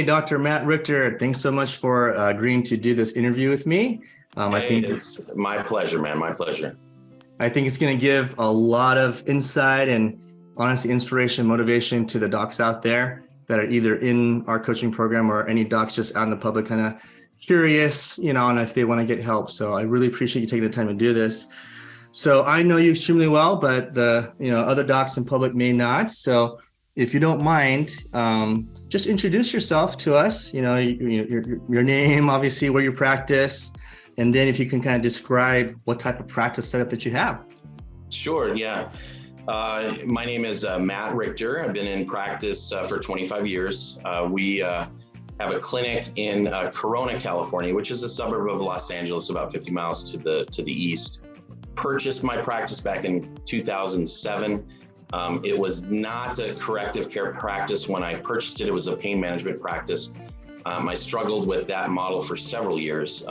Dr. Matt Richter, thanks so much for agreeing to do this interview with me. I think it's my pleasure, man. My pleasure. I think it's going to give a lot of insight and honestly inspiration, motivation to the docs out there that are either in our coaching program or any docs just out in the public kind of curious, on if they want to get help. So I really appreciate you taking the time to do this. So I know you extremely well, but the other docs in public may not. So if you don't mind, just introduce yourself to us, your name, obviously where you practice, and then if you can kind of describe what type of practice setup that you have. Sure, yeah. My name is Matt Richter. I've been in practice for 25 years. We have a clinic in Corona, California, which is a suburb of Los Angeles, about 50 miles to the east. Purchased my practice back in 2007. It was not a corrective care practice when I purchased it. It was a pain management practice. I struggled with that model for several years.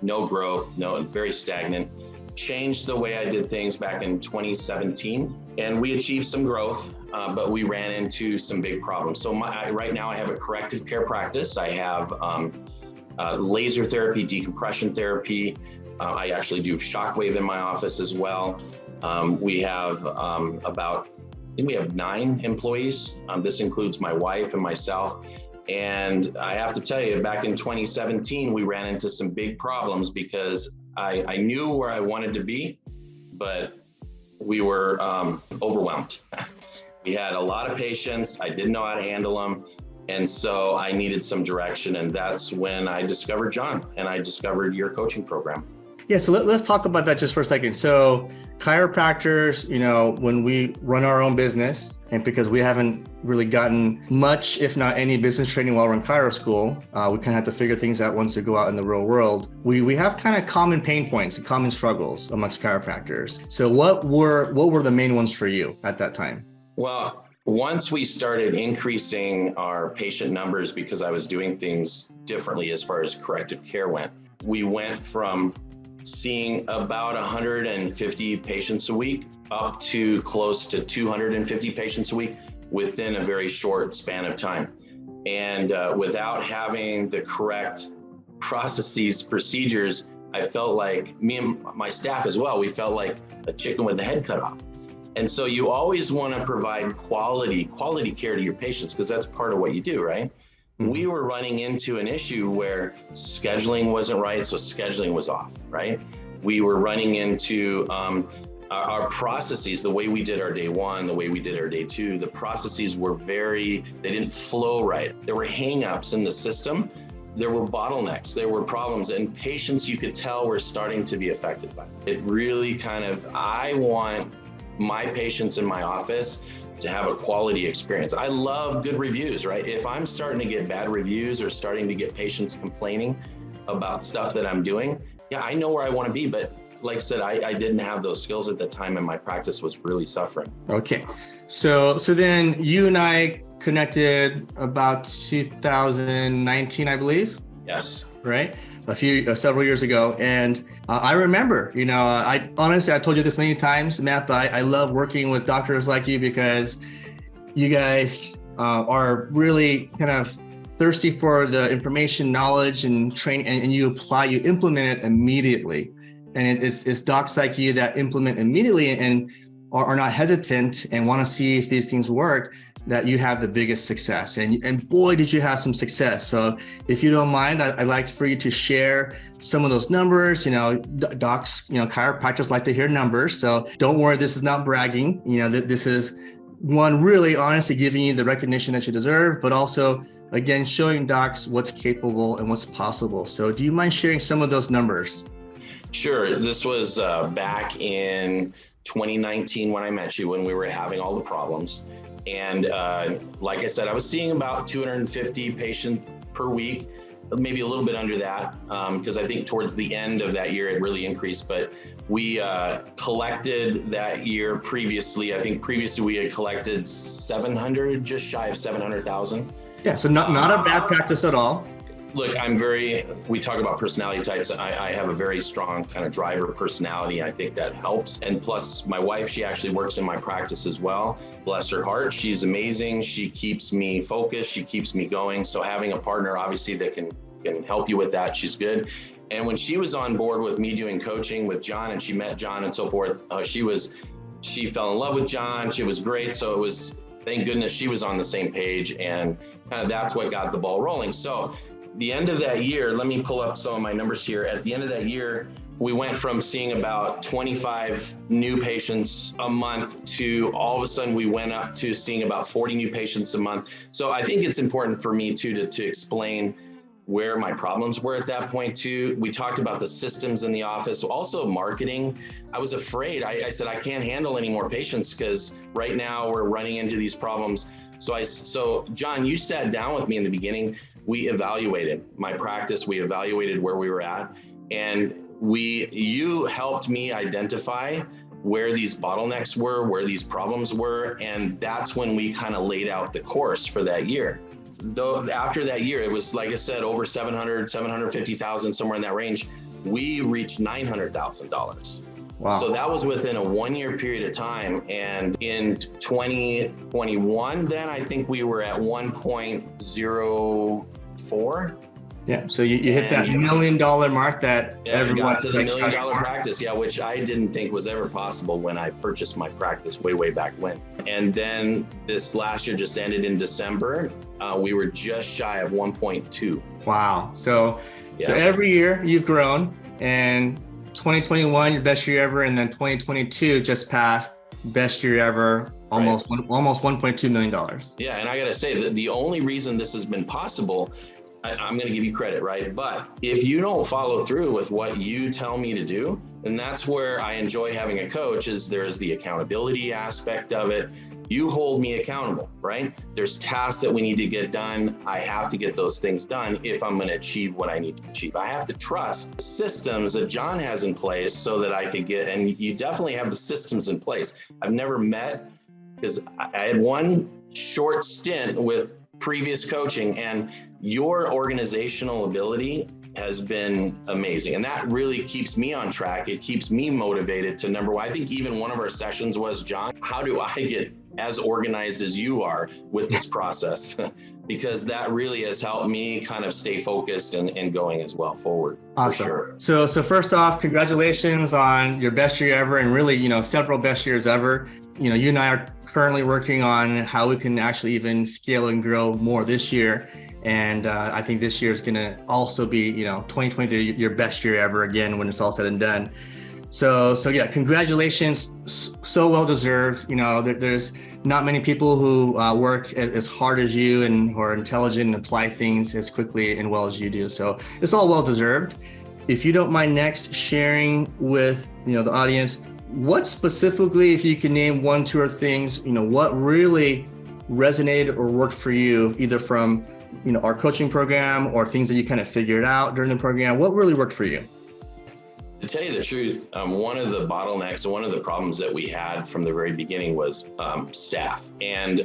No growth, very stagnant. Changed the way I did things back in 2017, and we achieved some growth, but we ran into some big problems. So right now I have a corrective care practice. I have laser therapy, decompression therapy. I actually do shockwave in my office as well. We have we have 9 employees. This includes my wife and myself. And I have to tell you, back in 2017, we ran into some big problems because I knew where I wanted to be, but we were overwhelmed. We had a lot of patients. I didn't know how to handle them. And so I needed some direction. And that's when I discovered John and I discovered your coaching program. Yeah, so let's talk about that just for a second. So chiropractors, when we run our own business, and because we haven't really gotten much, if not any business training while we're in chiro school, we kind of have to figure things out once we go out in the real world. We have kind of common pain points and common struggles amongst chiropractors. So what were the main ones for you at that time? Well, once we started increasing our patient numbers, because I was doing things differently as far as corrective care went, we went from seeing about 150 patients a week up to close to 250 patients a week within a very short span of time. And without having the correct processes, procedures, I felt like, me and my staff as well, we felt like a chicken with the head cut off. And so you always want to provide quality care to your patients, because that's part of what you do, right? Mm-hmm. We were running into an issue where scheduling wasn't right, so scheduling was off, right? We were running into our processes, the way we did our day 1, the way we did our day 2, the processes were they didn't flow right. There were hangups in the system. There were bottlenecks, there were problems, and patients, you could tell, were starting to be affected by it. It really I want my patients in my office to have a quality experience. I love good reviews, right? If I'm starting to get bad reviews or starting to get patients complaining about stuff that I'm doing, yeah, I know where I want to be, but like I said, I didn't have those skills at the time, and my practice was really suffering. Okay, so then you and I connected about 2019, I believe. Yes. Right? Several years ago. And I remember, I honestly, I've told you this many times, Matt, but I love working with doctors like you because you guys are really kind of thirsty for the information, knowledge, and training, and you implement it immediately. And it's docs like you that implement immediately and are not hesitant and want to see if these things work, that you have the biggest success. And boy, did you have some success. So if you don't mind, I'd like for you to share some of those numbers. Docs, chiropractors like to hear numbers. So don't worry, this is not bragging. This is one really honestly giving you the recognition that you deserve, but also, again, showing docs what's capable and what's possible. So do you mind sharing some of those numbers? Sure. This was back in 2019 when I met you, when we were having all the problems. And like I said, I was seeing about 250 patients per week, maybe a little bit under that, because I think towards the end of that year, it really increased. But we collected that year previously. I think previously we had collected 700, just shy of 700,000. Yeah, so not a bad practice at all. Look, we talk about personality types. I have a very strong kind of driver personality. I think that helps. And plus my wife, she actually works in my practice as well. Bless her heart. She's amazing. She keeps me focused. She keeps me going. So having a partner, obviously, that can help you with that, she's good. And when she was on board with me doing coaching with John, and she met John and so forth, she fell in love with John. She was great. So thank goodness she was on the same page, and kind of that's what got the ball rolling. So the end of that year, let me pull up some of my numbers here. At the end of that year, we went from seeing about 25 new patients a month to all of a sudden we went up to seeing about 40 new patients a month. So I think it's important for me too to explain where my problems were at that point too. We talked about the systems in the office, also marketing. I was afraid. I said, I can't handle any more patients because right now we're running into these problems. So John, you sat down with me in the beginning. We evaluated my practice. We evaluated where we were at, and you helped me identify where these bottlenecks were, where these problems were. And that's when we kind of laid out the course for that year. Though after that year, it was, like I said, over 750,000, somewhere in that range. We reached $900,000. Wow. So that was within a 1 year period of time. And in 2021, then I think we were at 1.04. Yeah. So you hit that $1 million mark that everyone got to the $1 million practice. Yeah. Which I didn't think was ever possible when I purchased my practice way back when. And then this last year just ended in December. We were just shy of 1.2. Wow. So every year you've grown, and 2021, your best year ever. And then 2022 just passed, best year ever, almost $1.2 million. Yeah. And I got to say that the only reason this has been possible, I'm going to give you credit, right? But if you don't follow through with what you tell me to do, then that's where I enjoy having a coach. There's the accountability aspect of it. You hold me accountable, right? There's tasks that we need to get done. I have to get those things done if I'm going to achieve what I need to achieve. I have to trust the systems that John has in place so that I could get, and you definitely have the systems in place. I've never met, because I had one short stint with previous coaching, and your organizational ability has been amazing. And that really keeps me on track. It keeps me motivated to number one. I think even one of our sessions was, John, how do I get as organized as you are with this process? Because that really has helped me kind of stay focused and going as well forward. Awesome. For sure. So first off, congratulations on your best year ever, and really, several best years ever. You and I are currently working on how we can actually even scale and grow more this year. And I think this year is going to also be, 2023, your best year ever again when it's all said and done. So yeah, congratulations. So well deserved. There's not many people who work as hard as you and who are intelligent and apply things as quickly and well as you do. So it's all well deserved. If you don't mind next sharing with, the audience, what specifically, if you can name one, two, or things, what really resonated or worked for you, either from, our coaching program or things that you kind of figured out during the program, what really worked for you? To tell you the truth, one of the bottlenecks, one of the problems that we had from the very beginning was staff and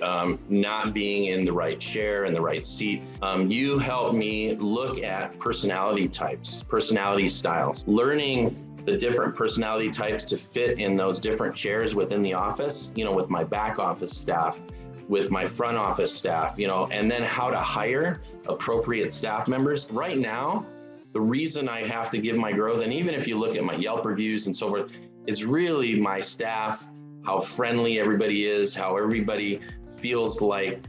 not being in the right chair and the right seat. You helped me look at personality types, personality styles, learning the different personality types to fit in those different chairs within the office, with my back office staff, with my front office staff, and then how to hire appropriate staff members. Right now, the reason I have to give my growth, and even if you look at my Yelp reviews and so forth, it's really my staff, how friendly everybody is, how everybody feels like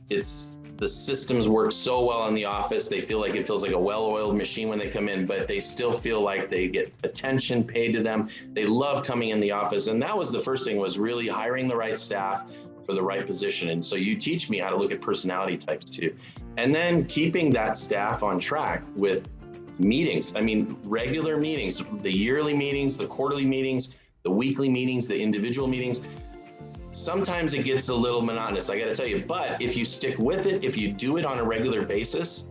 the systems work so well in the office. They feel like it feels like a well-oiled machine when they come in, but they still feel like they get attention paid to them. They love coming in the office. And that was the first thing, was really hiring the right staff for the right position. And so you teach me how to look at personality types too. And then keeping that staff on track with meetings. Regular meetings, the yearly meetings, the quarterly meetings, the weekly meetings, the individual meetings. Sometimes it gets a little monotonous, I got to tell you, but if you stick with it, if you do it on a regular basis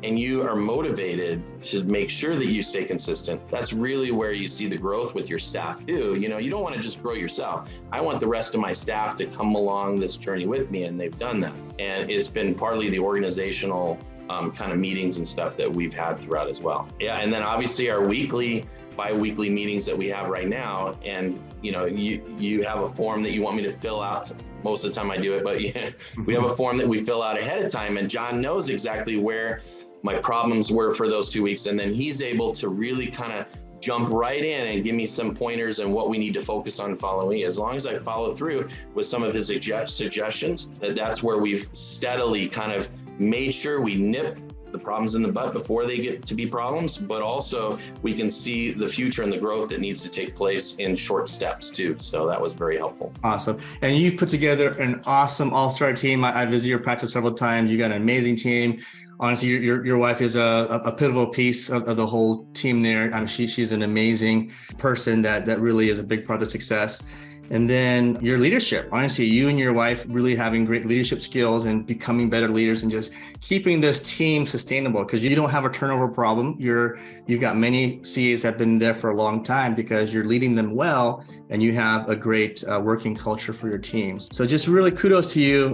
and you are motivated to make sure that you stay consistent, that's really where you see the growth with your staff too. You don't want to just grow yourself. I want the rest of my staff to come along this journey with me, and they've done that. And it's been partly the organizational kind of meetings and stuff that we've had throughout as well. Yeah, and then obviously our bi-weekly meetings that we have right now, and you have a form that you want me to fill out. Most of the time I do it, but yeah, we have a form that we fill out ahead of time, and John knows exactly where my problems were for those 2 weeks, and then he's able to really kind of jump right in and give me some pointers and what we need to focus on following. As long as I follow through with some of his suggestions, that's where we've steadily kind of made sure we nip the problems in the bud before they get to be problems, but also we can see the future and the growth that needs to take place in short steps too. So that was very helpful. Awesome. And you've put together an awesome all-star team. I visited your practice several times. You got an amazing team. Honestly, your wife is a pivotal piece of the whole team there. I mean, she's an amazing person that really is a big part of the success. And then your leadership, honestly, you and your wife really having great leadership skills and becoming better leaders and just keeping this team sustainable, because you don't have a turnover problem. You've got many CAs that have been there for a long time because you're leading them well and you have a great working culture for your teams. So just really kudos to you.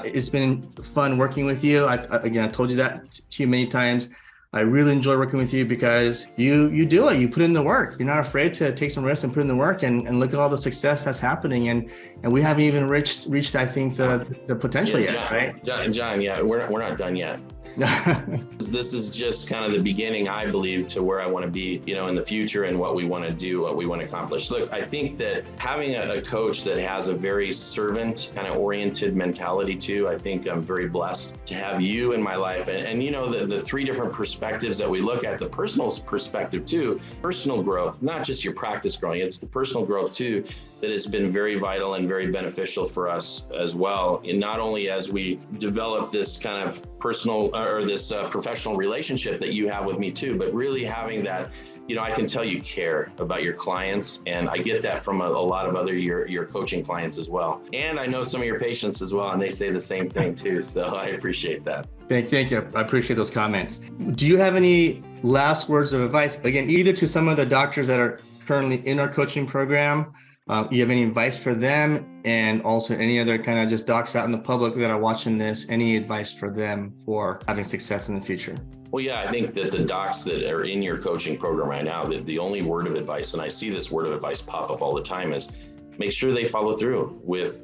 It's been fun working with you. I told you that to you many times. I really enjoy working with you because you do it. You put in the work. You're not afraid to take some risks and put in the work and look at all the success that's happening. And we haven't even reached I think the potential yet, John, right? John, yeah, we're not done yet. This is just kind of the beginning, I believe, to where I want to be, in the future and what we want to do, what we want to accomplish. Look, I think that having a coach that has a very servant kind of oriented mentality too, I think I'm very blessed to have you in my life. And the three different perspectives that we look at, the personal perspective too, personal growth, not just your practice growing, it's the personal growth too, that has been very vital and very beneficial for us as well. And not only as we develop this kind of personal or this professional relationship that you have with me too, but really having that, I can tell you care about your clients, and I get that from a lot of other your coaching clients as well. And I know some of your patients as well, and they say the same thing too. So I appreciate that. Thank you. I appreciate those comments. Do you have any last words of advice? Again, either to some of the doctors that are currently in our coaching program, you have any advice for them, and also any other kind of just docs out in the public that are watching this, any advice for them for having success in the future? Well, yeah, I think that the docs that are in your coaching program right now, the only word of advice, and I see this word of advice pop up all the time, is make sure they follow through with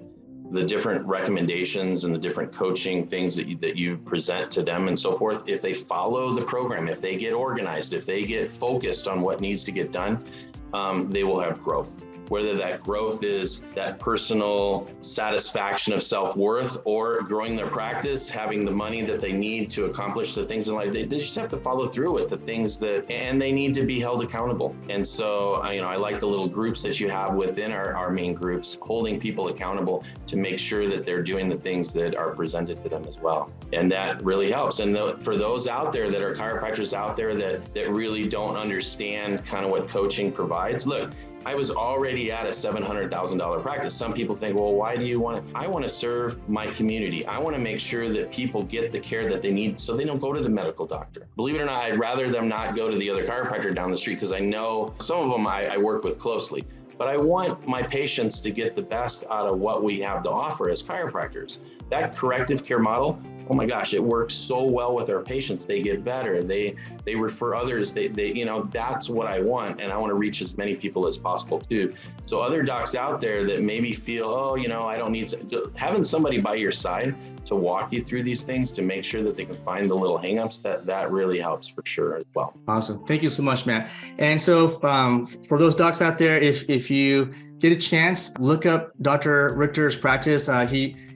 the different recommendations and the different coaching things that you present to them and so forth. If they follow the program, if they get organized, if they get focused on what needs to get done, they will have growth. Whether that growth is that personal satisfaction of self-worth or growing their practice, having the money that they need to accomplish the things in life, they just have to follow through with the things and they need to be held accountable. And so, I like the little groups that you have within our main groups, holding people accountable to make sure that they're doing the things that are presented to them as well. And that really helps. And for those out there that are chiropractors out there that really don't understand kind of what coaching provides, look, I was already at a $700,000 practice. Some people think, well, why do you want to? I want to serve my community. I want to make sure that people get the care that they need so they don't go to the medical doctor. Believe it or not, I'd rather them not go to the other chiropractor down the street, because I know some of them I work with closely. But I want my patients to get the best out of what we have to offer as chiropractors. That corrective care model, oh my gosh, it works so well with our patients. They get better. They refer others. They that's what I want. And I want to reach as many people as possible too. So other docs out there that maybe feel, I don't need to, having somebody by your side to walk you through these things, to make sure that they can find the little hangups, that really helps for sure as well. Awesome. Thank you so much, Matt. And so for those docs out there, if you get a chance, look up Dr. Richter's practice.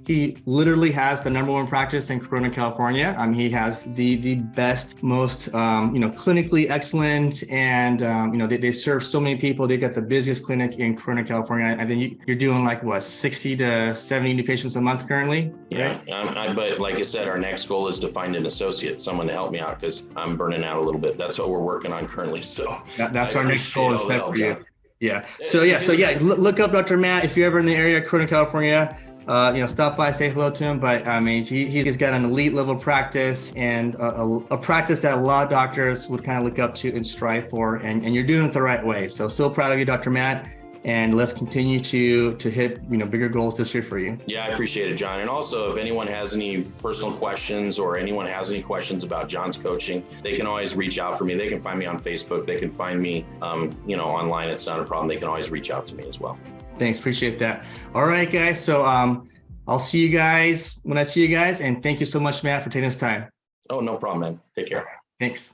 He literally has the #1 practice in Corona, California. He has the best, most clinically excellent, and they serve so many people. They got the busiest clinic in Corona, California. I think you're doing 60 to 70 new patients a month currently. Yeah, right? But like I said, our next goal is to find an associate, someone to help me out, because I'm burning out a little bit. That's what we're working on currently. So that's our next goal is that for you. Yeah. So look up Dr. Matt if you're ever in the area, Corona, California. Stop by, say hello to him. But he's got an elite level practice, and a practice that a lot of doctors would kind of look up to and strive for. And you're doing it the right way. So proud of you, Dr. Matt. and let's continue to hit, bigger goals this year for you. Yeah, I appreciate it, John. And also, if anyone has any personal questions or anyone has any questions about John's coaching, they can always reach out for me. They can find me on Facebook. They can find me, online. It's not a problem. They can always reach out to me as well. Thanks. Appreciate that. All right, guys. So I'll see you guys when I see you guys. And thank you so much, Matt, for taking this time. Oh, no problem, man. Take care. Thanks.